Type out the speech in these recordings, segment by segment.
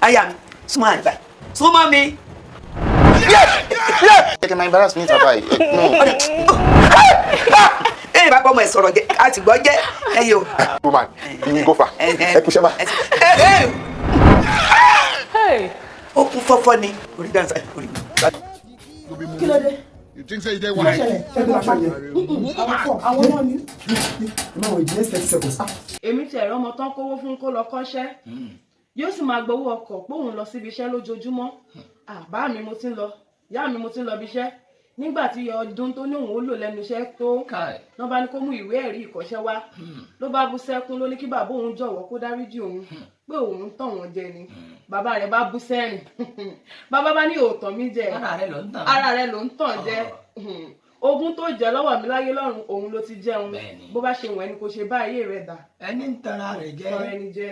Aya, smile back. So mommy. Can my embarrass me, Tabai? Hey, Papa, my sorrow. I to go get. Hey, you. Woman, you go far. Hey, push over. Hey. Oh, for funny. You think so? You did what? Èmi ti ẹ̀rọ ọmọ tán kówó fún kó lọ kọ́ṣẹ́. Yóò sì máa gbowó ọkọ̀ póun lọ síbi iṣẹ́ lójoojúmọ́. Bá mi mo ti ń lọ, ìyá mi mo ti ń lọ bí iṣẹ́. Nígbà tí ọdún tó ní òun ó lò lẹ́nu iṣẹ́ tó, ló bá ní kó mú ìwé ẹ̀rí ìkọ́ṣẹ́ wá. Ló bá bú sẹ́kún ló ní kí bàbá òun jọ̀wọ́ kó dáríjì òun pé òun tàn wọ́n jẹ ni. Bàbá rẹ̀ bá bú sẹ́rìn. Bàbá bá ní òótọ́ mi jẹ. Ara rẹ̀ ló ń tàn jẹ. Ogún tó jẹ lọ́wọ́ mi láyé lọ́run òun ló ti jẹun. Bó bá ṣe wọ̀n ẹni kò ṣe bá ayé rẹ̀ dà. Ẹni ń tanra rẹ̀ jẹ. Tọrọ ẹni jẹ.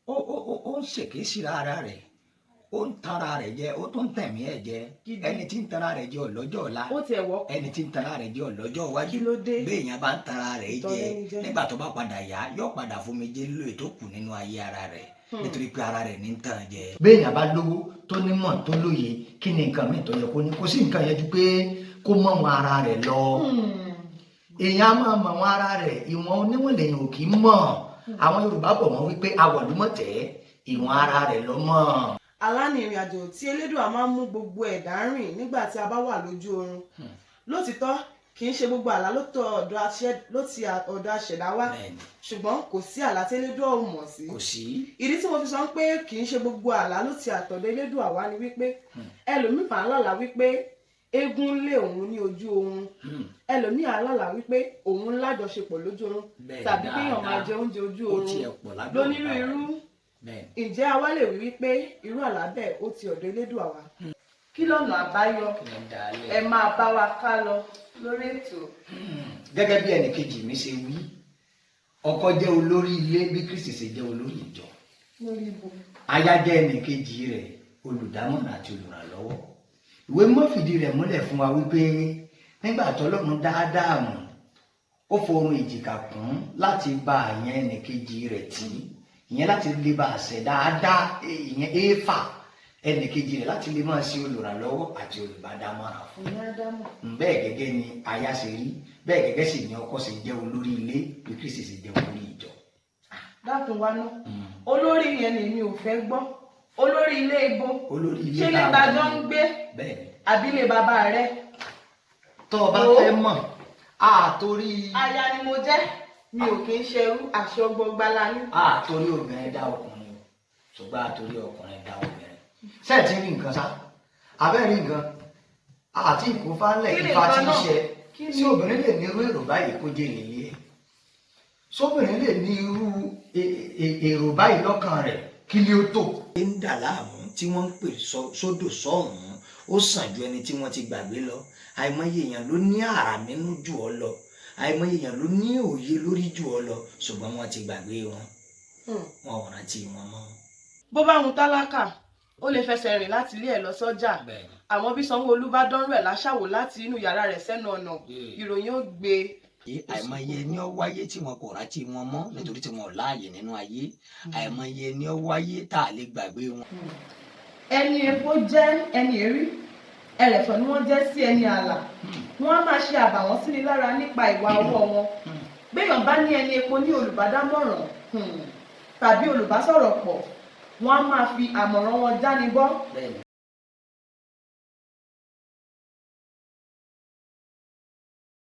Ó ń ṣèké síra ara rẹ̀. Ó ń tanra rẹ̀ jẹ, ó tún tẹ̀mí ẹ̀ jẹ. Ẹni tí ń tanra rẹ̀ jẹ ọlọ́jọ́ ọ̀la. Ó tiẹ̀ wọ́. Ẹni tí ń tanra rẹ̀ jẹ ọlọ́jọ́ iwájú. Kí ló dé? Béèyàn bá ń tanra rẹ̀ jẹ, nígbà tó bá padà yá, yóò padà fomijé lò ètò kù nínú ayé ara rẹ̀. Nítorí pé ara rẹ̀ ní ń tàn jẹ. Béèyàn bá lówó tó nímọ̀ tó lóye, kí ni nǹkan mìíràn tó yẹ kó ní? Kò sí nǹkan yẹn ju pé kó mọ̀ wọn ara rẹ̀ lọ. Èèyàn máa mọ̀ wọn ara rẹ̀, ìwọ̀n oníwọ̀n lèèyàn ò kì í mọ̀. Àwọn Yorùbá bọ̀ wọ́n wípé awọ̀lúmọ̀tẹ́ ìwọ̀n ara rẹ̀ lọ mọ̀. Alánìrìn àjò tí Elédùà máa ń mú gbogbo ẹ̀dá rìn nígbà tí a bá wà lójú oorun. Lótìtọ́ kì í ṣe gbogbo àlá ló ti ọ̀dọ̀ àṣẹ̀dá wá. Ṣùgbọ́n kò sí àlá tí Elédùà ò mọ̀ sí. Kò sí. Ìdí tí mo fi sọ pé kì í ṣe gbogbo àlá ló ti àtọ̀dọ̀ Elédùà wá ni wípé ẹlòmíì máa ń lálàá wípé eégún lé òun ní ojú oorun. Ẹlòmíì á lálàá wípé òun lájọṣepọ̀ lójú oorun tàbí kéèyàn máa jẹ oúnjẹ ojú oorun lónírúurú. Ǹjẹ́ a wá lè wí wípé irú àlá bẹ́ẹ̀ ó ti ọ̀dọ̀ Elédùà wá? Kí lọ́nà àbáyọ? Ẹ máa bá wa ká lọ lórí ètò. Gẹ́gẹ́ bí ẹnìkejì mi ṣe wí, ọkọ jẹ́ olórí ilé bí Kristi ṣe jẹ́ olórí ìjọ. Aya jẹ́ ẹnìkejì rẹ̀ olùdámọ̀ràn àti olùrànlọ́wọ́. Ìwé mímọ́ fìdí rẹ̀ múlẹ̀ fún wa wípé nígbà tí Ọlọ́run dáadáa mọ̀, ó forun èjìká kún láti bá àyàn ẹnìkejì rẹ̀ tì í. Ìyẹn láti lè bá àṣẹ dáadáa, ìyẹn éfà ẹnìkejì rẹ̀ láti lè máa ṣe olùrànlọ́wọ́ àti olùbádámọ̀ràn fún. Bẹ́ẹ̀ gẹ́gẹ́ ni aya ṣe rí, bẹ́ẹ̀ gẹ́gẹ́ sì ni ọkọ ṣe jẹ́ olórí ilé bí Kristi ṣe jẹ́ olórí ìjọ. Dákun wá ná, olórí yẹn ni mi ò fẹ́ gbọ́. Olórí ilé ibo. Olórí ilé ṣé lè tajọ́ ń gbé? Àbí lè bàbá rẹ̀? Tó o bá fẹ́ mọ̀, àtorí. Aya ni mo jẹ́. Mi ò kì í ṣerú àṣẹ ọgbọgbala ní. Àtorí obìnrin dá ọkùnrin, ṣùgbọ́n àtorí ọkùnrin dá obìnrin. Ṣé ẹ ti rí nǹkan sá? Abẹ́ rí nǹkan. Àti ìkófálẹ̀ ìfà tí ń ṣe. Ṣé obìnrin lè ní irú èrò báyìí kó jẹ́ ìlérí ẹ̀? Ṣóbìnrin lè ní irú èrò báyìí lọ́kàn rẹ̀ kí ni ó tó? Ẹ ń dà láàmú tí wọ́n ń pè sódò sọ́ọ̀hún, ó sàn ju ẹni tí wọ́n ti gbàgbé lọ. Àìmọye èèyàn ló ní àrà nínú jù ọ lọ. Àìmọye èèyàn ló ní òye lórí jù ọ lọ, ṣùgbọ́n wọ́n ti gbàgbé wọn. Wọn ò rántí wọn mọ́. Bó bá hun tálákà, ó lè fẹsẹ̀ rìn láti ilé ẹ̀ lọ sọ́jà. Àwọn bí Sanwó-Olú bá dánrú ẹ̀ láṣàwò láti inú yàrá rẹ̀ sẹ́nu ọ̀nà, ìròyìn ó gbé. Àìmọye ni ó wáyé tí wọn kò rántí wọn mọ́ nítorí tí wọn ò láàyè nínú ayé. Àìmọye ni ó wáyé tá a lè gbàgbé wọn. Ẹni epo jẹ́ ẹni èrí, ẹlẹ́fọ̀ ni wọ́n jẹ́ sí ẹni ààlà. Wọ́n á máa ṣe àbàwọ́n sí ni lára nípa ìwà ọwọ́ wọn. Béèyàn bá ní ẹni epo ní olùbádámọ̀ràn tàbí olùbásọ̀rọ̀ pọ̀, wọ́n á máa fi àmọ̀ràn wọn jáni bọ́.